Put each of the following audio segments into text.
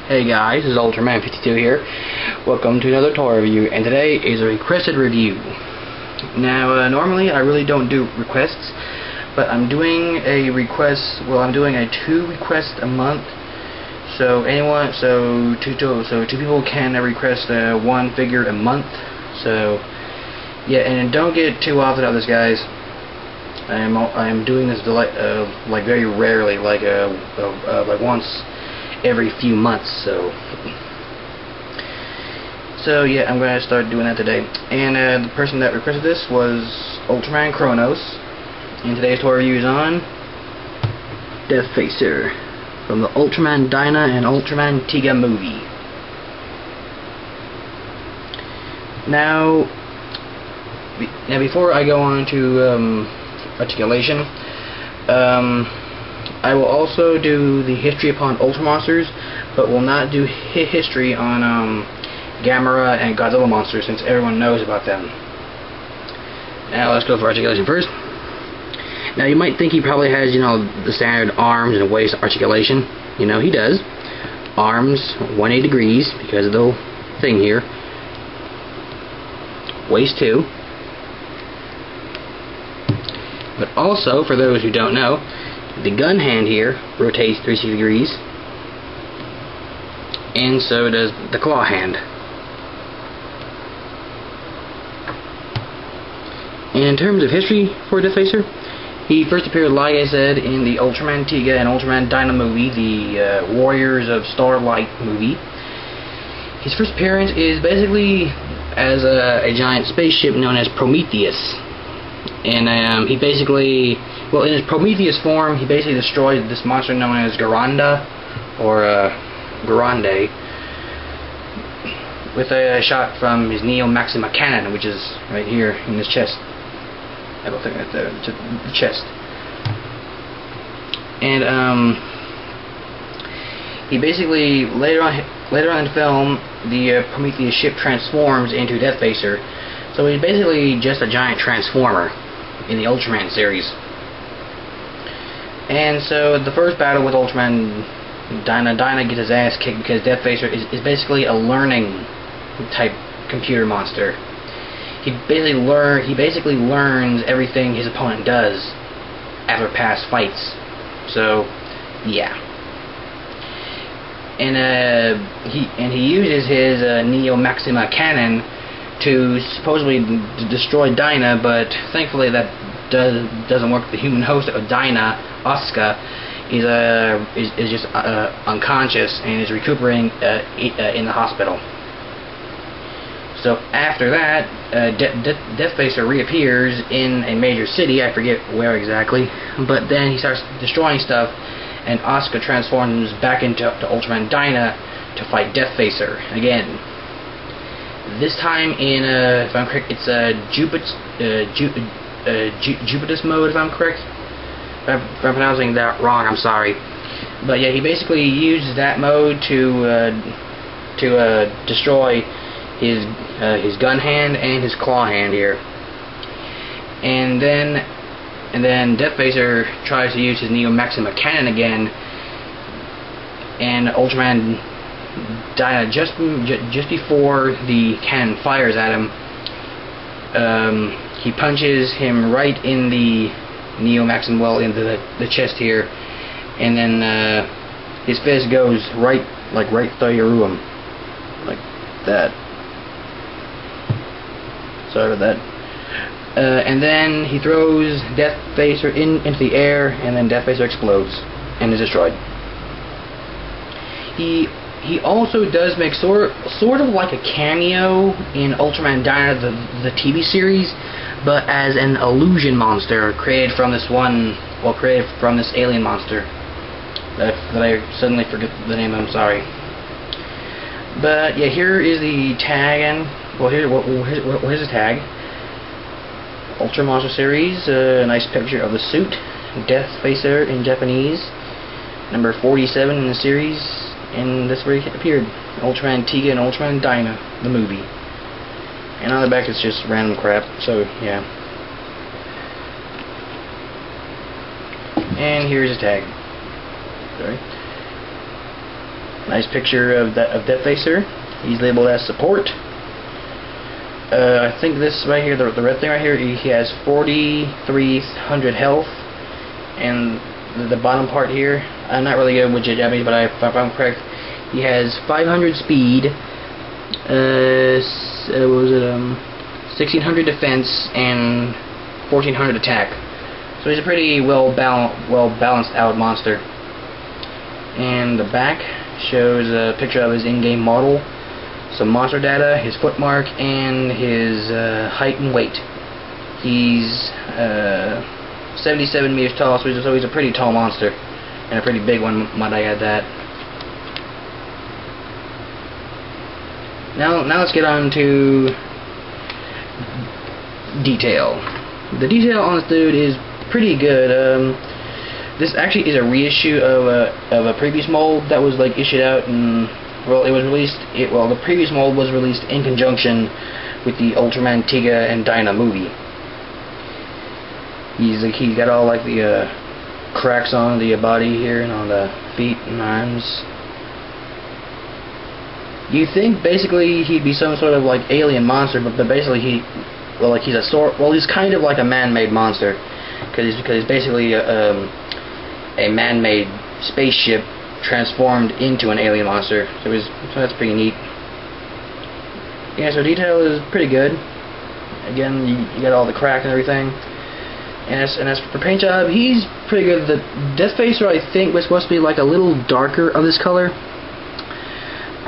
Hey guys, this is Ultraman52 here. Welcome to another toy review, and today is a requested review. Now, normally I really don't do requests, but I'm doing a request. Well, I'm doing a 2 requests a month. So two people can request 1 figure a month. So yeah, and don't get too often of this, guys. I am doing this like very rarely, like once every few months. So yeah, I'm gonna start doing that today. And the person that requested this was UltramanCronos, and today's toy review is on Deathfacer from the Ultraman Dyna and Ultraman Tiga movie. Now before I go on to articulation, I will also do the history upon Ultra Monsters, but will not do history on Gamera and Godzilla monsters, since everyone knows about them. Now let's go for articulation first. Now you might think he probably has, the standard arms and waist articulation. He does. Arms 180 degrees because of the thing here. Waist 2. But also, for those who don't know, the gun hand here rotates 360 degrees, and so does the claw hand. And in terms of history for Deathfacer, he first appeared, like I said, in the Ultraman Tiga and Ultraman Dyna movie, the Warriors of Starlight movie. His first appearance is basically as a giant spaceship known as Prometheus. And he basically, well, in his Prometheus form, he basically destroyed this monster known as Garanda, or Garande, with a shot from his Neo Maxima cannon, which is right here in his chest. I don't think that's the chest. And he basically later on in the film, the Prometheus ship transforms into Deathfacer. So he's basically just a giant transformer in the Ultraman series. And so the first battle with Ultraman Dyna gets his ass kicked because Deathfacer is basically a learning type computer monster. He basically learns everything his opponent does after past fights. So yeah. And he uses his Neo Maxima cannon to supposedly destroy Dyna, but thankfully that doesn't work. The human host of Dyna, Asuka, is just unconscious and is recuperating in the hospital. So after that, Deathfacer reappears in a major city. I forget where exactly, but then he starts destroying stuff, and Asuka transforms back into Ultraman Dyna to fight Deathfacer again. This time in, if I'm correct, it's Jupiter's mode, if I'm correct. If I'm pronouncing that wrong, I'm sorry. But yeah, he basically uses that mode to destroy his gun hand and his claw hand here. And then Deathfacer tries to use his Neo Maxima cannon again, and Ultraman Dyna, just before the cannon fires at him, he punches him right in the Neo Maxim, well, into the chest here, and then his fist goes right through him, like that. Sorry about that. And then he throws Deathfacer into the air, and then Deathfacer explodes and is destroyed. He also does make sort of like a cameo in Ultraman Dyna, the TV series, but as an illusion monster created from this alien monster that I suddenly forget the name of. I'm sorry. But yeah, here is the tag, and well, here's the tag. Ultra Monster series. A nice picture of the suit. Deathfacer in Japanese. Number 47 in the series. And that's where he appeared. Ultraman Tiga and Ultraman Dyna, the movie. And on the back it's just random crap, so yeah. And here's a tag. Sorry. Nice picture of Deathfacer. He's labeled as support. I think this right here, the red thing right here, he has 4,300 health, and the bottom part here, I'm not really good with Japanese, but if I'm correct, he has 500 speed, 1,600 defense, and 1,400 attack. So he's a pretty well balanced out monster. And the back shows a picture of his in-game model, some monster data, his foot mark, and his height and weight. He's 77 meters tall, so he's a pretty tall monster, and a pretty big one, might I add that. Now let's get on to detail. The detail on this dude is pretty good. This actually is a reissue of a previous mold that was like issued out, and well, it was released. The previous mold was released in conjunction with the Ultraman Tiga and Dyna movie. He's got all like the cracks on the body here and on the feet and arms. You think basically he'd be some sort of like alien monster, but basically he's kind of like a man-made monster, because he's basically a man-made spaceship transformed into an alien monster. So that's pretty neat. Yeah, so detail is pretty good. Again, you got all the crack and everything. And as for paint job, he's pretty good. The Deathfacer, I think, was supposed to be like a little darker of this color,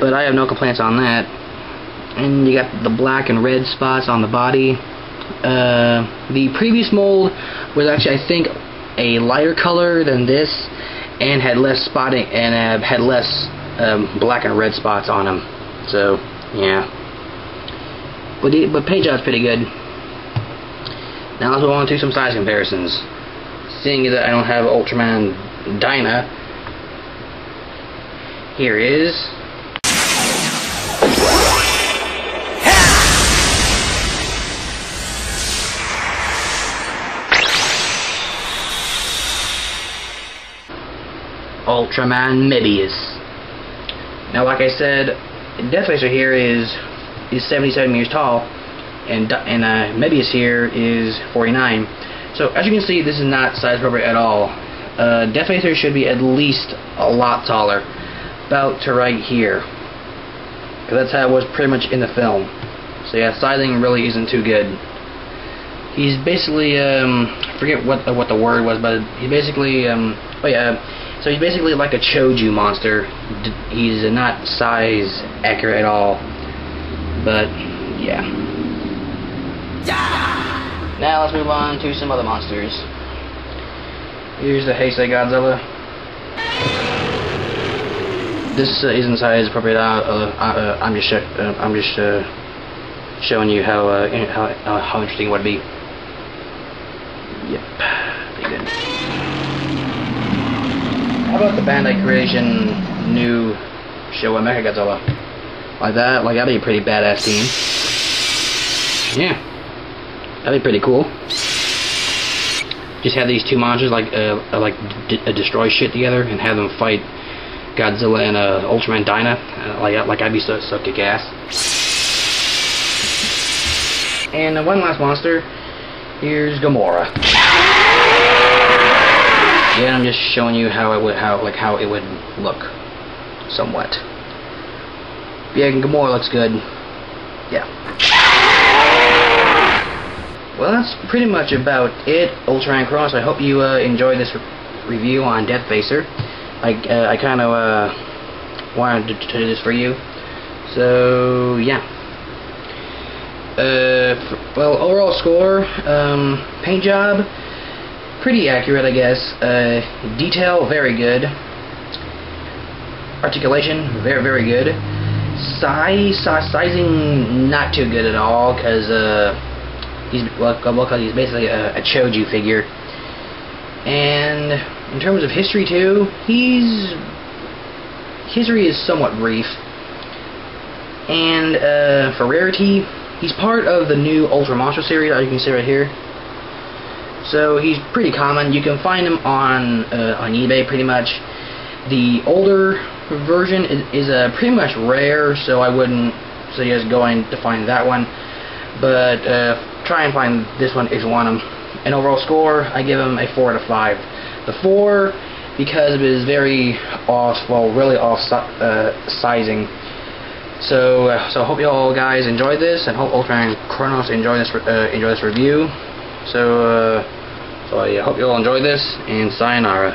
but I have no complaints on that. And you got the black and red spots on the body. The previous mold was actually, I think, a lighter color than this, and had less spotting, and had less black and red spots on him. So yeah, but paint job's pretty good. Now let's move on to some size comparisons. Seeing that I don't have Ultraman Dyna, here is Ultraman Mebius. Now, like I said, Deathfacer here is 77 meters tall, and Mebius here is 49. So as you can see, this is not size appropriate at all. Deathfacer should be at least a lot taller, about to right here, because that's how it was pretty much in the film. So yeah, sizing really isn't too good. He's basically I forget what the word was, but he basically so he's basically like a Choju monster. He's not size accurate at all. But yeah. Now let's move on to some other monsters. Here's the Heisei Godzilla. This isn't size appropriate. I'm just showing you how interesting it would be. Yep, pretty good. How about the Bandai Creation new Showa Mechagodzilla? Like that? Like, that'd be a pretty badass team. Yeah, that'd be pretty cool. Just have these two monsters destroy shit together and have them fight Godzilla and Ultraman Dyna. Like I'd be so kick ass. And one last monster. Here's Gamora. Yeah, I'm just showing you how it would look, somewhat. Yeah, Gamora looks good. Yeah. Well, that's pretty much about it, UltramanCronos. I hope you enjoyed this review on Deathfacer. I kind of wanted to do this for you. So yeah. Well, overall score, paint job, pretty accurate, I guess. Detail, very good. Articulation, very, very good. Sizing, not too good at all, because he's basically a Choju figure. And in terms of history too, history is somewhat brief. And for rarity, he's part of the new Ultra Monster series, as you can see right here. So he's pretty common. You can find him on eBay pretty much. The older version is pretty much rare, so I wouldn't suggest going to find that one. But try and find this one if you want them. An overall score, I give him a 4 out of 5. The 4 because of his really off sizing. So I hope you all guys enjoyed this, and hope UltramanCronos enjoy this review. So I hope you all enjoy this, and sayonara.